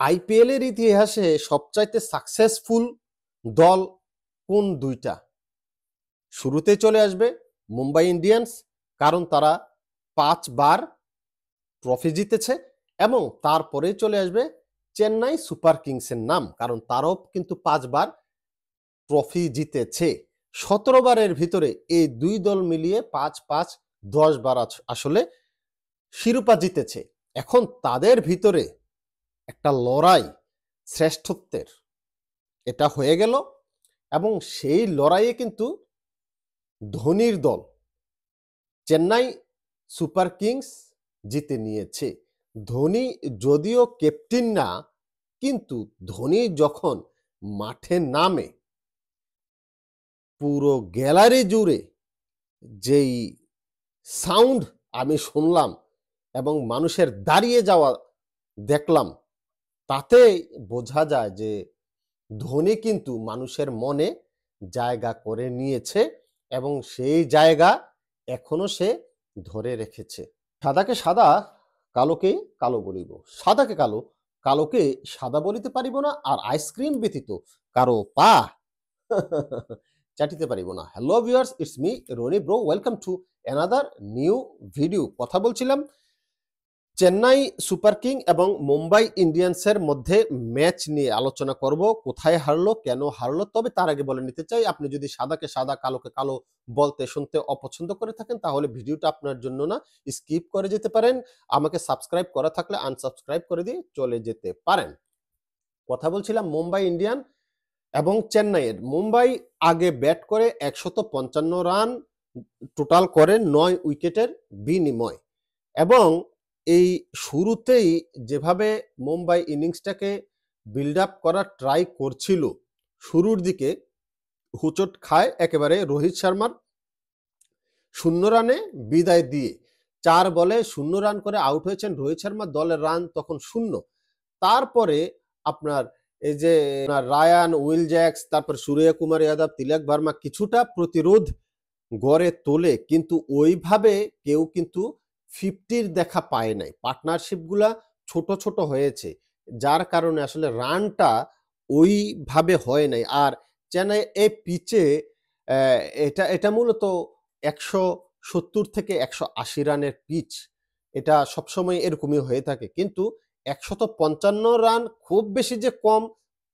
IPL এর ইতিহাসে সবচাইতে সাকসেসফুল দল কোন দুইটা? শুরুতে চলে আসবে মুম্বাই ইন্ডিয়ান্স, কারণ তারা 5 বার ট্রফি জিতেছে, এবং তারপরে চলে আসবে চেন্নাই সুপার কিংসের নাম, কারণ তারাও কিন্তু 5 বার ট্রফি জিতেছে। 17 বারের ভিতরে এই দুই দল মিলিয়ে 5-5 10 বার আসলে শিরোপা জিতেছে। এখন তাদের ভিতরে একটা লড়াই শ্রেষ্ঠত্বের এটা হয়ে গেল, এবং সেই লড়াইয়ে কিন্তু ধোনির দল চেন্নাই সুপার কিংস জিতে নিয়েছে। ধোনি যদিও ক্যাপ্টেন না, কিন্তু ধোনি যখন মাঠে নামে পুরো গ্যালারি জুড়ে যেই সাউন্ড আমি শুনলাম এবং মানুষের দাঁড়িয়ে যাওয়া দেখলাম, তাতে বোঝা যায় যে ধোনি কিন্তু মানুষের মনে জায়গা করে নিয়েছে এবং সেই জায়গা এখনো সে ধরে রেখেছে। সাদাকে সাদা, কালোকে কালো বলিব, সাদাকে কালো, কালোকে সাদা বলিতে পারিব না, আর আইসক্রিম ব্যতীত কারো পা চাটিতে পারিব না। Hello viewers, it's me Roni bro, welcome to another new video. কথা বলছিলাম চেন্নাই সুপার কিং এবং মুম্বাই ইন্ডিয়ান্সের মধ্যে ম্যাচ নিয়ে আলোচনা করব। কোথায় হারলো, কেন হারলো। তবে তার আগে বলে নিতে চাই, আপনি যদি সাদাকে সাদা কালোকে কালো বলতে শুনতে অপছন্দ করে থাকেন, তাহলে ভিডিওটা আপনার জন্য না, স্কিপ করে যেতে পারেন। আমাকে সাবস্ক্রাইব করা থাকলে আনসাবস্ক্রাইব করে দিয়ে চলে যেতে পারেন। কথা বলছিলাম মুম্বাই ইন্ডিয়ান এবং চেন্নাইয়ের। মুম্বাই আগে ব্যাট করে 155 রান টোটাল করে 9 উইকেটের বিনিময়, এবং এই শুরুতেই যেভাবে মুম্বাই ইনিংসটাকে বিল্ড আপ করার ট্রাই করছিল, শুরুর দিকে হুচট খায় একেবারে রোহিত শর্মার 0 রানে বিদায় দিয়ে। 4 বলে 0 রান করে আউট হয়েছেন রোহিত শর্মা, দলের রান তখন 0। তারপরে আপনার এই যে রায়ান, উইল জ্যাক্স, তারপর সূর্যকুমার যাদব, তিলক ভার্মা কিছুটা প্রতিরোধ গড়ে তোলে, কিন্তু ওইভাবে কেউ কিন্তু 50-র দেখা পায় নাই। পার্টনারশিপগুলা ছোট ছোট হয়েছে, যার কারণে আসলে রানটা ওইভাবে হয় নাই। আর চেন্নাই এই পিচে এটা এটা মূলত 170 থেকে 180 রানের পিচ, এটা সবসময় এরকমই হয়ে থাকে, কিন্তু 155 রান খুব বেশি যে কম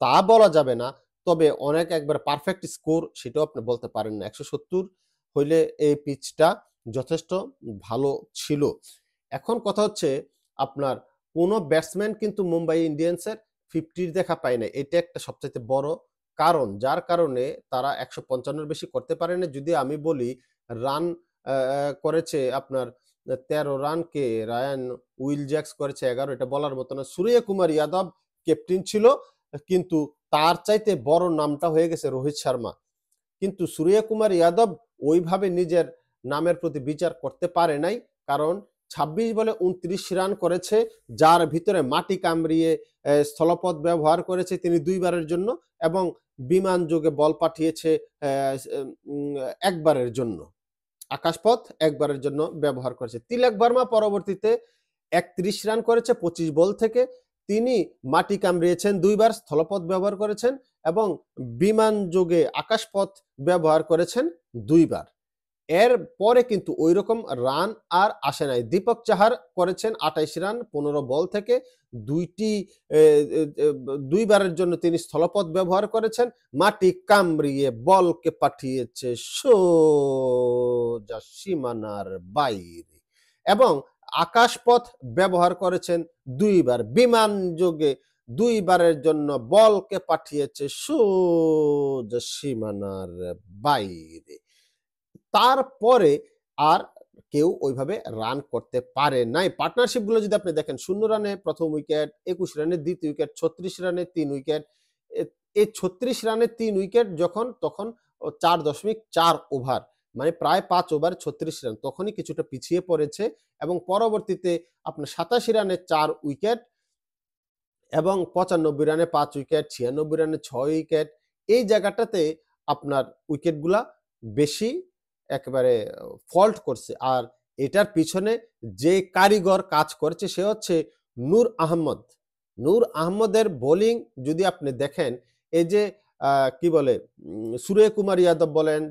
তা বলা যাবে না, তবে অনেক একবার পারফেক্ট স্কোর সেটাও আপনি বলতে পারেন না। 170 হইলে এই পিচটা যথেষ্ট ভালো ছিল। এখন কথা হচ্ছে, আপনার কোনো ব্যাটসম্যান কিন্তু মুম্বাই ইন্ডিয়ান্সের 50-র দেখা পায় না, এটা একটা সবচাইতে বড় কারণ, যার কারণে তারা 155-র বেশি করতে পারে না। যদি আমি বলি রান করেছে আপনার 13 রান কে, রায়ান, উইল জ্যাক্স করেছে 11, এটা বলার মতো না। সূর্যকুমার যাদব ক্যাপ্টেন ছিল, কিন্তু তার চাইতে বড় নামটা হয়ে গেছে রোহিত শর্মা, কিন্তু সূর্যকুমার যাদব ওইভাবে নিজের নামের প্রতি বিচার করতে পারে নাই, কারণ 26 বলে 29 রান করেছে, যার ভিতরে মাটি কামড়িয়ে স্থলপথ ব্যবহার করেছে তিনি 2 বারের জন্য, এবং বিমান যোগে বল পাঠিয়েছে একবারের জন্য, আকাশপথ একবারের জন্য ব্যবহার করেছে। তিলক ভার্মা পরবর্তীতে 31 রান করেছে 25 বল থেকে, তিনি মাটি কামড়িয়েছেন 2 বার, স্থলপথ ব্যবহার করেছেন, এবং বিমান যোগে আকাশপথ ব্যবহার করেছেন 2 বার। এর পরে কিন্তু ওই রকম রান আর আসে নাই। দীপক চাহার করেছেন 28 রান 15 বল থেকে, 2 বারের জন্য তিনি স্থলপথ ব্যবহার করেছেন, মাটি কামড়িয়ে বলকে পাঠিয়েছে সোজা সীমানার বাইরে, এবং আকাশপথ ব্যবহার করেছেন 2 বার, বিমান যোগে 2 বারের জন্য বলকে পাঠিয়েছে সোজা সীমানার বাইরে। তারপরে আর কেউ ওইভাবে রান করতে পারে নাই। পার্টনারশিপ গুলো যদি আপনি দেখেন, 0 রানে প্রথম উইকেট, 21 রানে দ্বিতীয় উইকেট, 36 রানে 3 উইকেট। এই 36 রানে 3 উইকেট যখন, তখন 4.4 ওভার, মানে প্রায় 5 ওভার 36 রান, তখনই কিছুটা পিছিয়ে পড়েছে, এবং পরবর্তীতে আপনার 87 রানে 4 উইকেট, এবং 95 রানে 5 উইকেট, 96 রানে 6 উইকেট। এই জায়গাটাতে আপনার উইকেটগুলা বেশি একেবারে ফল্ট করছে, আর এটার পিছনে যে কারিগর কাজ করছে সে হচ্ছে নূর আহমদ। নূর আহমদের বোলিং যদি আপনি দেখেন, এই যে কি বলে সূর্যকুমার যাদব বলেন,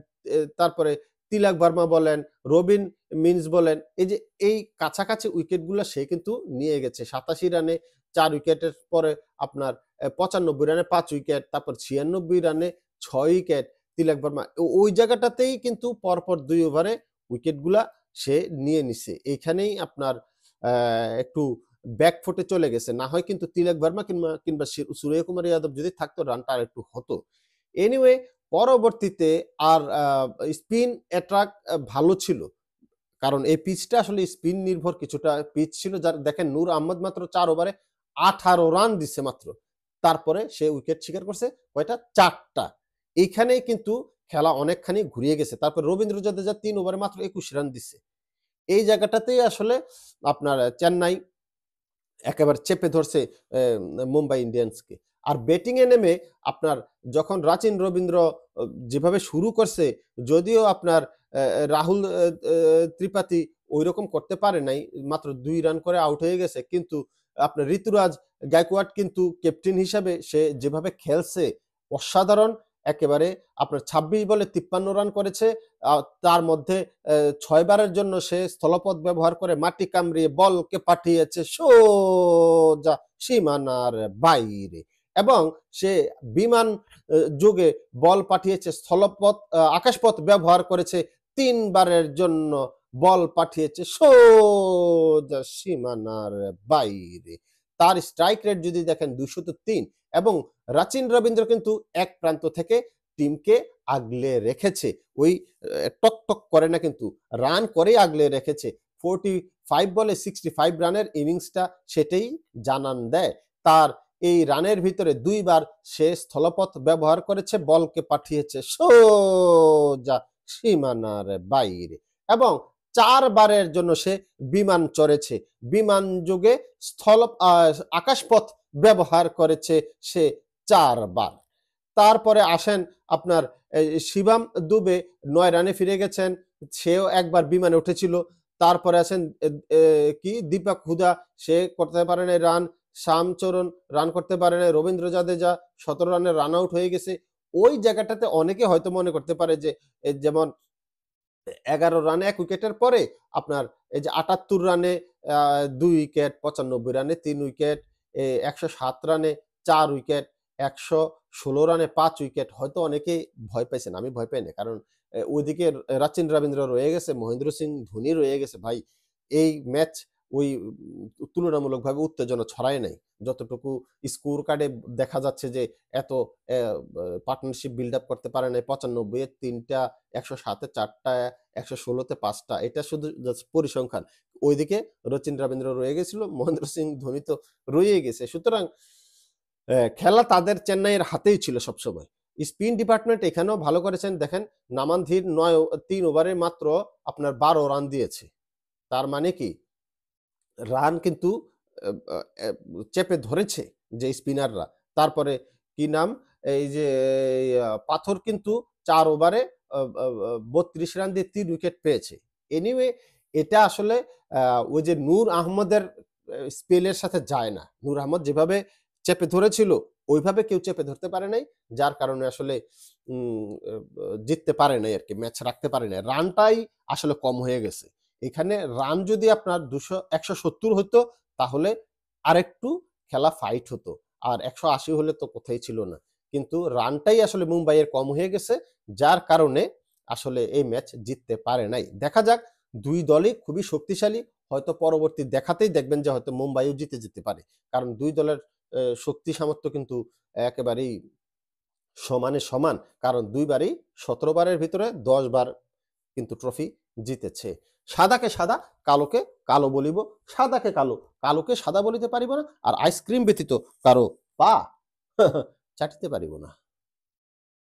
তারপরে তিলক ভার্মা বলেন, রবিন মিন্স বলেন, এই যে এই কাছাকাছি উইকেটগুলো সে কিন্তু নিয়ে গেছে। 87 রানে 4 উইকেটের পরে আপনার 95 রানে 5 উইকেট, তারপর 96 রানে 6 উইকেট তিলক ভার্মা। ওই জায়গাটাতেই কিন্তু পরপর 2 ওভারে উইকেটগুলা সে নিয়ে নিছে। এইখানেই আপনার একটু ব্যাকফুটে চলে গেছে। না হয় কিন্তু তিলক ভার্মা কিংবা সূর্যকুমার যাদব যদি থাকতো রানটা আরেকটু হতো। এনিওয়ে পরবর্তীতে আর স্পিন অ্যাটাক ভালো ছিল। কারণ এই পিচটা আসলে স্পিন নির্ভর কিছুটা পিচ ছিল। যার দেখেন নূর আহমদ মাত্র 4 ওভারে 18 রান দিছে মাত্র। তারপরে সে উইকেট শিকার করছে কয়টা? 4 টা। এইখানেই কিন্তু খেলা অনেকখানি ঘুরিয়ে গেছে। তারপর রবীন্দ্র জাদেজা 3 ওভারে মাত্র 21 রান দিছে। এই জায়গাটাতেই আসলে আপনার চেন্নাই একেবারে চেপে ধরছে মুম্বাই ইন্ডিয়ান্সকে। আর ব্যাটিং এ নেমে আপনার যখন রাচিন রবীন্দ্র যেভাবে শুরু করছে, যদিও আপনার রাহুল ত্রিপাঠী ঐরকম করতে পারে নাই, মাত্র 2 রান করে আউট হয়ে গেছে। কিন্তু আপনার ঋতুরাজ গায়কোয়াড় কিন্তু ক্যাপ্টেন হিসাবে সে যেভাবে খেলছে অসাধারণ। একেবারে আপনার 26 বলে 53 রান করেছে। তার মধ্যে 6 বারের জন্য সে স্থলপথ ব্যবহার করে মাটি কামড়িয়ে বলকে পাঠিয়েছে সোজা সীমানার বাইরে, এবং সে বিমান যোগে বল পাঠিয়েছে স্থলপথ, আকাশপথ ব্যবহার করেছে 3 বারের জন্য বল পাঠিয়েছে সোজা সীমানার বাইরে। তার স্ট্রাইক রেট যদি দেখেন 203, এবং রাচিন রবীন্দ্র কিন্তু এক প্রান্ত থেকে টিমকে আগলে রেখেছে। ওই টক টক করে না, কিন্তু রান করে আগলে রেখেছে। 45 বলে 65 রানের ইনিংসটা সেটাই জানান দেয়। তার এই রানের ভিতরে 2 বার সে স্থলপথ ব্যবহার করেছে, বলকে পাঠিয়েছে সোজা সীমানার বাইরে, এবং 4 বারের জন্য সে বিমান চড়েছে। বিমান যোগে আকাশপথ ব্যবহার করেছে সে 4 বার। তারপরে আসেন আপনার শিবম দুবে 9 রানে ফিরে গেছেন, সেও একবার বিমানে উঠেছিল। তারপরে আছেন কি দীপক হুডা, সে করতে পারে নাই রান। শ্যামচরণ রান করতে পারে নাই। রবীন্দ্র জাদেজা 17 রানে রান আউট হয়ে গেছে। ওই জায়গাটাতে অনেকে হয়তো মনে করতে পারে যে যেমন 11 রানে 1 উইকেটের পরে আপনার এই যে 78 রানে 2 উইকেট, 95 রানে 3 উইকেট, 107 রানে 4 উইকেট, 116 রানে 5 উইকেট, হয়তো অনেকেই ভয় পাইছেন। আমি ভয় পাই না। কারণ ওইদিকে রাচিন রবীন্দ্র রয়ে গেছে, মহেন্দ্র সিং ধোনি রয়ে গেছে ভাই। এই ম্যাচ ওই তুলনামূলকভাবে উত্তেজনা ছড়ায় নাই। যতটুকু স্কোর কার্ডে দেখা যাচ্ছে যে এত পার্টনারশিপ বিল্ড আপ করতে পারে নাই। 95 এ 3টা, 107 এ 4টা, 116 তে 5টা। এটা শুধু জাস্ট পরিসংখ্যান। ওইদিকে রচিন রবীন্দ্র রয়ে গেছিল, মহেন্দ্র সিং ধোনি তো রয়েই গেছে। সুতরাং খেলা তাদের চেন্নাইয়ের হাতেই ছিল সবসময়। স্পিন ডিপার্টমেন্ট এখানেও ভালো করেছেন। দেখেন নামান ধীর 3 ওভারে মাত্র আপনার 12 রান দিয়েছে। তার মানে কি রান কিন্তু চেপে ধরেছে যে স্পিনাররা। তারপরে কি নাম, এই যে পাথর কিন্তু 4 ওভারে 32 রান দিয়ে 3 উইকেট পেয়েছে। এনিওয়ে এটা আসলে ওই যে নূর আহমদের স্পেলের সাথে যায় না। নূর আহমদ যেভাবে চেপে ধরেছিল ওইভাবে কেউ চেপে ধরতে পারে নাই, যার কারণে আসলে জিততে পারে নাই আর কি, ম্যাচ রাখতে পারে নাই। রানটাই আসলে কম হয়ে গেছে। এখানে রান যদি আপনার 170 হতো তাহলে আরেকটু খেলা ফাইট হতো, আর 180 হলে তো কোথায় ছিল না। কিন্তু রানটাই আসলে মুম্বাইয়ের কম হয়ে গেছে, যার কারণে আসলে এই ম্যাচ জিততে পারে নাই। দেখা যাক, দুই দলই খুবই শক্তিশালী। হয়তো পরবর্তী দেখাতেই দেখবেন যে হয়তো মুম্বাইও জিতে যেতে পারে, কারণ দুই দলের শক্তি সামর্থ্য কিন্তু একেবারেই সমানে সমান। কারণ দুইবারই 17 বারের ভিতরে 10 বার কিন্তু ট্রফি জিতেছে। সাদাকে সাদা, কালোকে কালো বলিব, সাদাকে কালো, কালোকে সাদা বলিতে পারিব না, আর আইসক্রিম ব্যতীত কারো পা চাটিতে পারিব না।